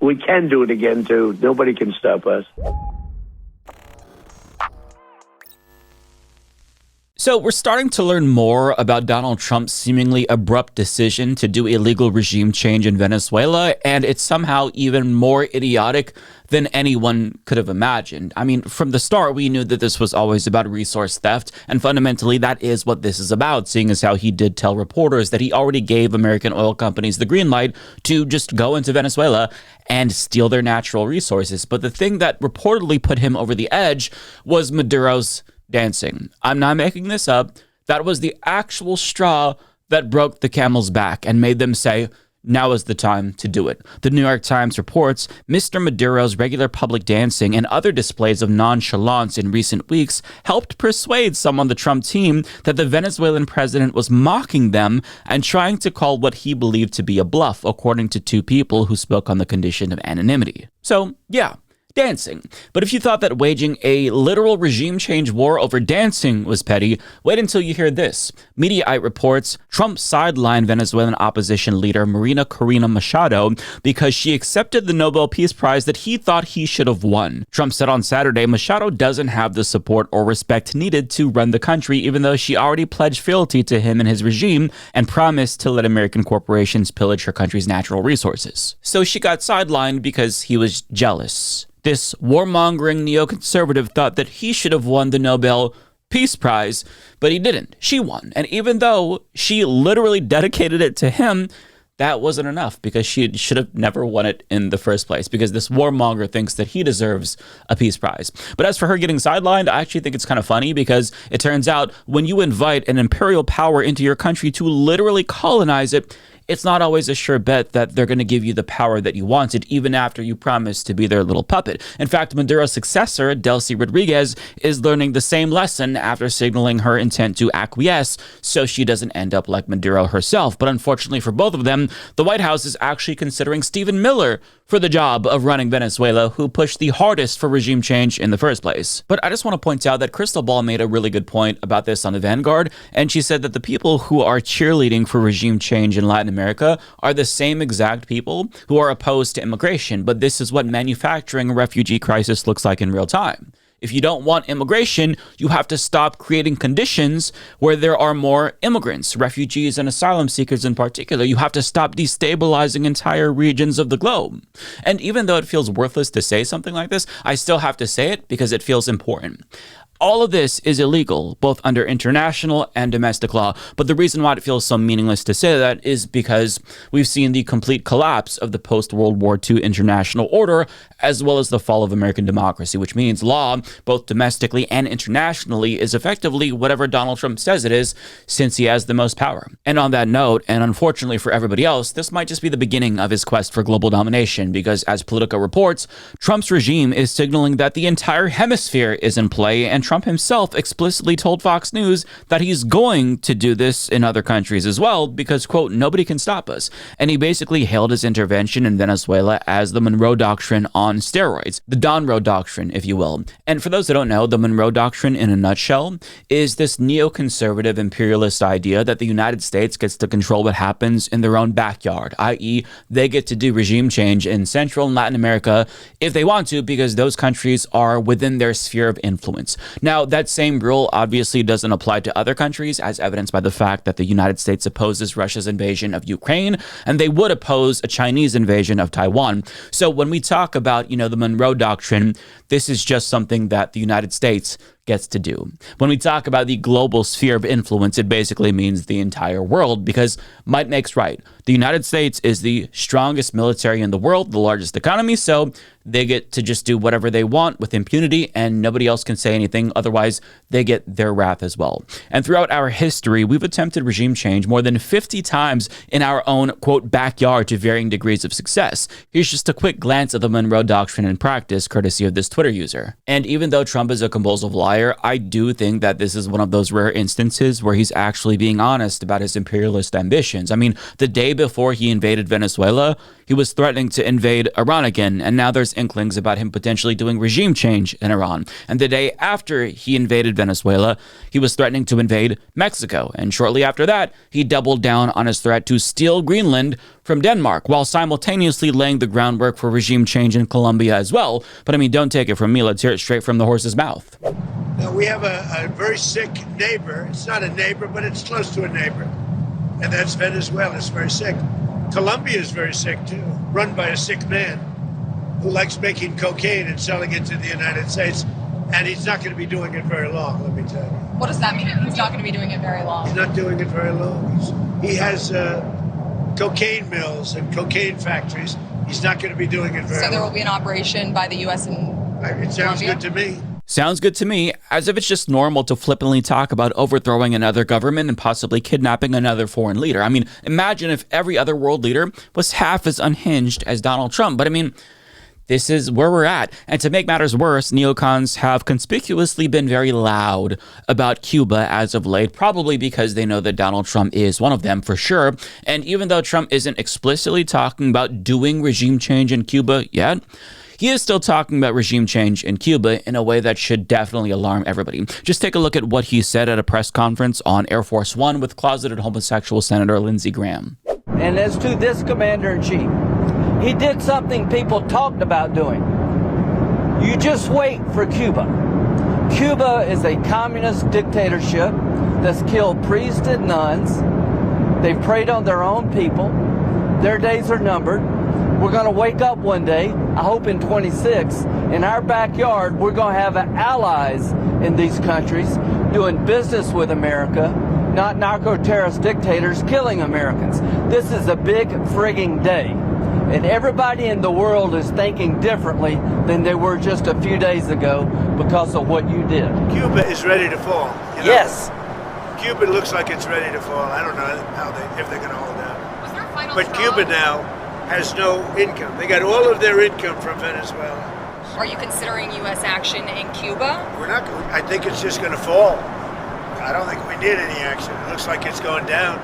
We can do it again, too. Nobody can stop us. So we're starting to learn more about Donald Trump's seemingly abrupt decision to do illegal regime change in Venezuela, and it's somehow even more idiotic than anyone could have imagined. I mean, from the start, we knew that this was always about resource theft, and fundamentally, that is what this is about, seeing as how he did tell reporters that he already gave American oil companies the green light to just go into Venezuela and steal their natural resources. But the thing that reportedly put him over the edge was Maduro's dancing. I'm not making this up. That was the actual straw that broke the camel's back and made them say, now is the time to do it. The New York Times reports Mr. Maduro's regular public dancing and other displays of nonchalance in recent weeks helped persuade some on the Trump team that the Venezuelan president was mocking them and trying to call what he believed to be a bluff, according to two people who spoke on the condition of anonymity. So, yeah, dancing. But if you thought that waging a literal regime change war over dancing was petty, wait until you hear this. Mediaite reports Trump sidelined Venezuelan opposition leader Marina Corina Machado because she accepted the Nobel Peace Prize that he thought he should have won. Trump said on Saturday Machado doesn't have the support or respect needed to run the country, even though she already pledged fealty to him and his regime and promised to let American corporations pillage her country's natural resources. So she got sidelined because he was jealous. This warmongering neoconservative thought that he should have won the Nobel Peace Prize, but he didn't. She won. And even though she literally dedicated it to him, that wasn't enough because she should have never won it in the first place, because this warmonger thinks that he deserves a peace prize. But as for her getting sidelined, I actually think it's kind of funny because it turns out when you invite an imperial power into your country to literally colonize it, it's not always a sure bet that they're going to give you the power that you wanted, even after you promised to be their little puppet. In fact, Maduro's successor, Delcy Rodriguez, is learning the same lesson after signaling her intent to acquiesce so she doesn't end up like Maduro herself. But unfortunately for both of them, the White House is actually considering Stephen Miller for the job of running Venezuela, who pushed the hardest for regime change in the first place. But I just want to point out that Crystal Ball made a really good point about this on The Vanguard, and she said that the people who are cheerleading for regime change in Latin America are the same exact people who are opposed to immigration, but this is what manufacturing a refugee crisis looks like in real time. If you don't want immigration, you have to stop creating conditions where there are more immigrants, refugees and asylum seekers in particular. You have to stop destabilizing entire regions of the globe. And even though it feels worthless to say something like this, I still have to say it because it feels important. All of this is illegal, both under international and domestic law. But the reason why it feels so meaningless to say that is because we've seen the complete collapse of the post-World War II international order, as well as the fall of American democracy, which means law, both domestically and internationally, is effectively whatever Donald Trump says it is, since he has the most power. And on that note, and unfortunately for everybody else, this might just be the beginning of his quest for global domination, because as Politico reports, Trump's regime is signaling that the entire hemisphere is in play, and Trump himself explicitly told Fox News that he's going to do this in other countries as well because, quote, nobody can stop us. And he basically hailed his intervention in Venezuela as the Monroe Doctrine on steroids, the Donroe Doctrine, if you will. And for those that don't know, the Monroe Doctrine in a nutshell is this neoconservative imperialist idea that the United States gets to control what happens in their own backyard, i.e. they get to do regime change in Central and Latin America if they want to, because those countries are within their sphere of influence. Now, that same rule obviously doesn't apply to other countries, as evidenced by the fact that the United States opposes Russia's invasion of Ukraine, and they would oppose a Chinese invasion of Taiwan. So when we talk about, the Monroe Doctrine, this is just something that the United States gets to do. When we talk about the global sphere of influence, it basically means the entire world, because might makes right. The United States is the strongest military in the world, the largest economy, so they get to just do whatever they want with impunity, and nobody else can say anything. Otherwise, they get their wrath as well. And throughout our history, we've attempted regime change more than 50 times in our own, quote, backyard to varying degrees of success. Here's just a quick glance at the Monroe Doctrine in practice, courtesy of this Twitter user. And even though Trump is a compulsive liar, I do think that this is one of those rare instances where he's actually being honest about his imperialist ambitions. I mean, the day before he invaded Venezuela, he was threatening to invade Iran again, and now there's inklings about him potentially doing regime change in Iran. And the day after he invaded Venezuela, he was threatening to invade Mexico. And shortly after that, he doubled down on his threat to steal Greenland from Denmark, while simultaneously laying the groundwork for regime change in Colombia as well. But I mean, don't take it from me. Let's hear it straight from the horse's mouth. Now, we have a very sick neighbor. It's not a neighbor, but it's close to a neighbor. And that's Venezuela. It's very sick. Colombia is very sick, too, run by a sick man who likes making cocaine and selling it to the United States. And he's not going to be doing it very long, let me tell you. What does that mean? He's not going to be doing it very long? He's not doing it very long. He has cocaine mills and cocaine factories. He's not going to be doing it very long. So there will be an operation by the U.S. in It sounds Colombia? good to me. Sounds good to me, as if it's just normal to flippantly talk about overthrowing another government and possibly kidnapping another foreign leader. I mean, imagine if every other world leader was half as unhinged as Donald Trump. But I mean, this is where we're at. And to make matters worse, neocons have conspicuously been very loud about Cuba as of late, probably because they know that Donald Trump is one of them for sure. And even though Trump isn't explicitly talking about doing regime change in Cuba yet, he is still talking about regime change in Cuba in a way that should definitely alarm everybody. Just take a look at what he said at a press conference on Air Force One with closeted homosexual Senator Lindsey Graham. And as to this commander-in-chief, he did something people talked about doing. You just wait for Cuba. Cuba is a communist dictatorship that's killed priests and nuns. They've preyed on their own people. Their days are numbered. We're going to wake up one day, I hope in 26, in our backyard, we're going to have allies in these countries doing business with America, not narco-terrorist dictators killing Americans. This is a big frigging day. And everybody in the world is thinking differently than they were just a few days ago because of what you did. Cuba is ready to fall. You know? Yes. Cuba looks like it's ready to fall. I don't know if they're going to hold out. Was there a final But straw? Cuba now has no income. They got all of their income from Venezuela. Are you considering U.S. action in Cuba? We're not. I think it's just going to fall. I don't think we need any action. It looks like it's going down.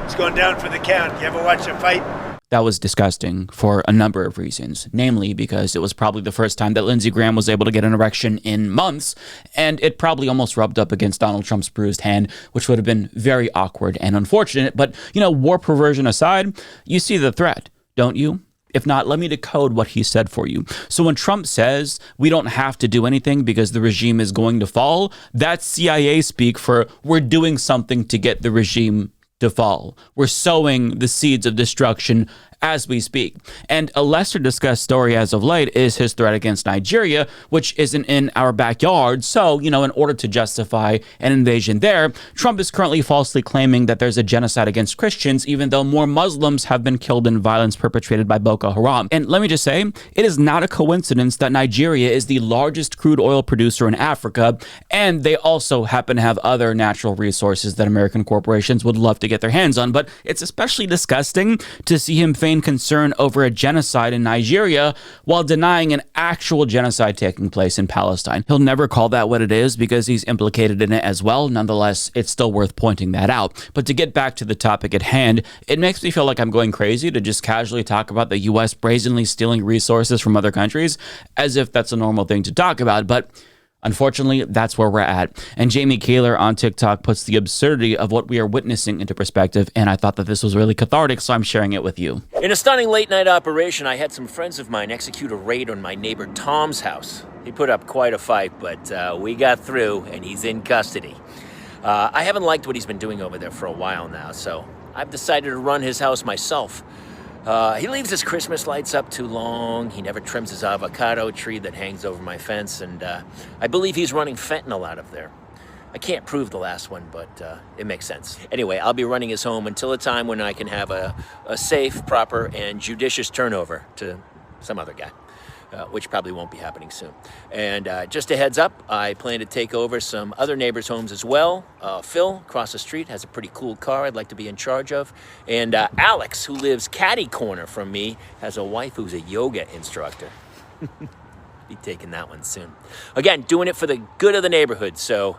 It's going down for the count. You ever watch a fight? That was disgusting for a number of reasons, namely because it was probably the first time that Lindsey Graham was able to get an erection in months, and it probably almost rubbed up against Donald Trump's bruised hand, which would have been very awkward and unfortunate. But, you know, war perversion aside, you see the threat, don't you? If not, let me decode what he said for you. So when Trump says we don't have to do anything because the regime is going to fall, that's CIA speak for we're doing something to get the regime to fall. We're sowing the seeds of destruction as we speak. And a lesser discussed story as of late is his threat against Nigeria, which isn't in our backyard. So, you know, in order to justify an invasion there, Trump is currently falsely claiming that there's a genocide against Christians, even though more Muslims have been killed in violence perpetrated by Boko Haram. And let me just say, it is not a coincidence that Nigeria is the largest crude oil producer in Africa, and they also happen to have other natural resources that American corporations would love to get their hands on. But it's especially disgusting to see him feign concern over a genocide in Nigeria while denying an actual genocide taking place in Palestine. He'll never call that what it is because he's implicated in it as well. Nonetheless, it's still worth pointing that out. But to get back to the topic at hand, it makes me feel like I'm going crazy to just casually talk about the U.S. brazenly stealing resources from other countries as if that's a normal thing to talk about. But unfortunately, that's where we're at. And Jamie Kaler on TikTok puts the absurdity of what we are witnessing into perspective, and I thought that this was really cathartic, so I'm sharing it with you. In a stunning late-night operation, I had some friends of mine execute a raid on my neighbor Tom's house. He put up quite a fight, but we got through, and he's in custody. I haven't liked what he's been doing over there for a while now, so I've decided to run his house myself. He leaves his Christmas lights up too long. He never trims his avocado tree that hangs over my fence, and I believe he's running fentanyl out of there. I can't prove the last one, but it makes sense. Anyway, I'll be running his home until a time when I can have a safe, proper, and judicious turnover to some other guy, which probably won't be happening soon. And just a heads up, I plan to take over some other neighbors' homes as well. Phil, across the street, has a pretty cool car I'd like to be in charge of. And Alex, who lives catty corner from me, has a wife who's a yoga instructor. Be taking that one soon. Again, doing it for the good of the neighborhood, so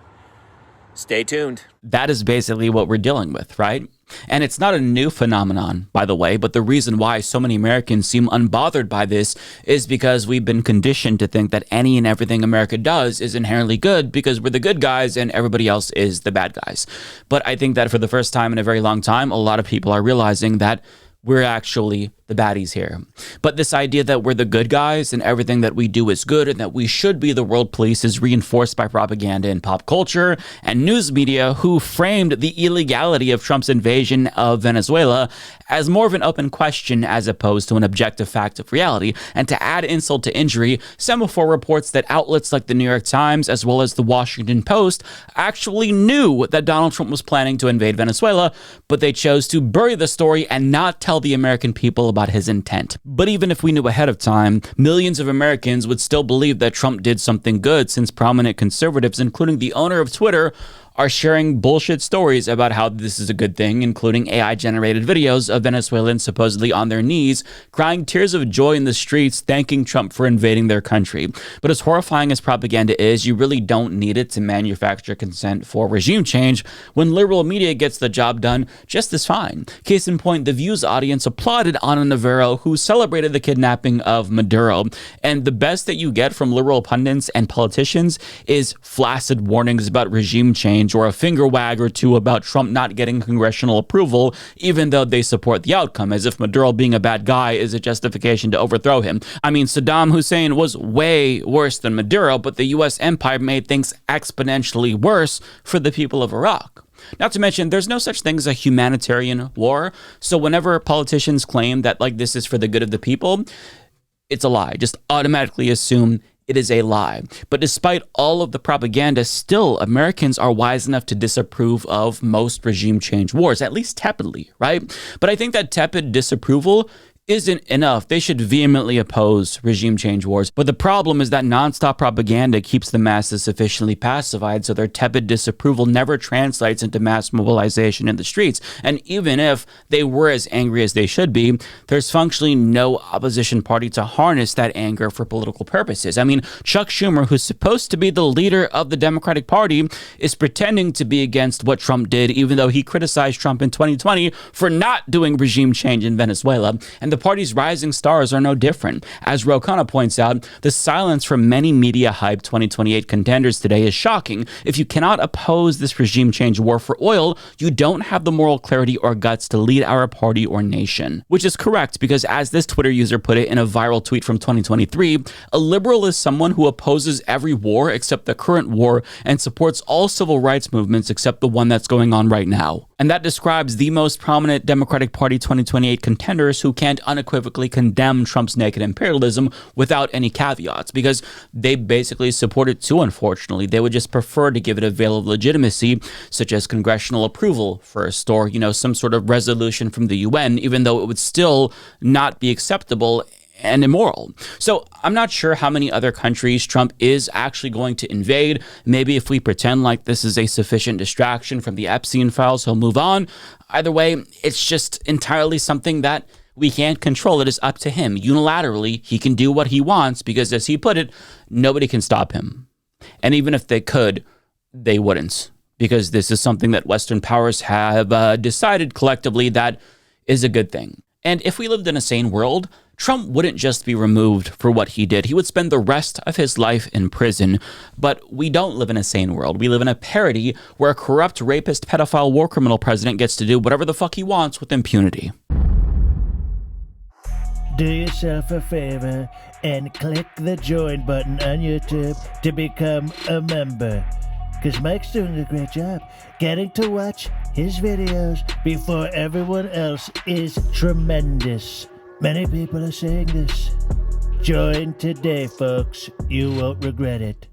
stay tuned. That is basically what we're dealing with, right? And it's not a new phenomenon, by the way, but the reason why so many Americans seem unbothered by this is because we've been conditioned to think that any and everything America does is inherently good because we're the good guys and everybody else is the bad guys. But I think that for the first time in a very long time, a lot of people are realizing that we're actually the baddies here. But this idea that we're the good guys and everything that we do is good and that we should be the world police is reinforced by propaganda in pop culture and news media who framed the illegality of Trump's invasion of Venezuela as more of an open question as opposed to an objective fact of reality. And to add insult to injury, Semaphore reports that outlets like the New York Times as well as the Washington Post actually knew that Donald Trump was planning to invade Venezuela, but they chose to bury the story and not tell the American people about his intent. But even if we knew ahead of time, millions of Americans would still believe that Trump did something good since prominent conservatives, including the owner of Twitter, are sharing bullshit stories about how this is a good thing, including AI-generated videos of Venezuelans supposedly on their knees, crying tears of joy in the streets, thanking Trump for invading their country. But as horrifying as propaganda is, you really don't need it to manufacture consent for regime change when liberal media gets the job done just as fine. Case in point, the Views audience applauded Ana Navarro, who celebrated the kidnapping of Maduro. And the best that you get from liberal pundits and politicians is flaccid warnings about regime change or a finger wag or two about Trump not getting congressional approval, even though they support the outcome, as if Maduro being a bad guy is a justification to overthrow him. I mean, Saddam Hussein was way worse than Maduro, but the U.S. empire made things exponentially worse for the people of Iraq. Not to mention, there's no such thing as a humanitarian war, so whenever politicians claim that like this is for the good of the people, it's a lie. Just automatically assume it is a lie. But despite all of the propaganda, still Americans are wise enough to disapprove of most regime change wars, at least tepidly, right? But I think that tepid disapproval isn't enough. They should vehemently oppose regime change wars. But the problem is that nonstop propaganda keeps the masses sufficiently pacified, so their tepid disapproval never translates into mass mobilization in the streets. And even if they were as angry as they should be, there's functionally no opposition party to harness that anger for political purposes. I mean, Chuck Schumer, who's supposed to be the leader of the Democratic Party, is pretending to be against what Trump did, even though he criticized Trump in 2020 for not doing regime change in Venezuela. And the party's rising stars are no different. As Ro Khanna points out, the silence from many media-hyped 2028 contenders today is shocking. If you cannot oppose this regime change war for oil, you don't have the moral clarity or guts to lead our party or nation. Which is correct, because as this Twitter user put it in a viral tweet from 2023, a liberal is someone who opposes every war except the current war and supports all civil rights movements except the one that's going on right now. And that describes the most prominent Democratic Party 2028 contenders who can't unequivocally condemn Trump's naked imperialism without any caveats, because they basically support it too, unfortunately. They would just prefer to give it a veil of legitimacy, such as congressional approval first, or, you know, some sort of resolution from the UN, even though it would still not be acceptable and immoral. So I'm not sure how many other countries Trump is actually going to invade. Maybe if we pretend like this is a sufficient distraction from the Epstein files, he'll move on. Either way, it's just entirely something that we can't control. It is up to him. Unilaterally, he can do what he wants because, as he put it, nobody can stop him. And even if they could, they wouldn't, because this is something that Western powers have decided collectively that is a good thing. And if we lived in a sane world, Trump wouldn't just be removed for what he did. He would spend the rest of his life in prison. But we don't live in a sane world. We live in a parody where a corrupt, rapist, pedophile, war criminal president gets to do whatever the fuck he wants with impunity. Do yourself a favor and click the join button on YouTube to become a member. Because Mike's doing a great job getting to watch his videos before everyone else is tremendous. Many people are saying this. Join today, folks. You won't regret it.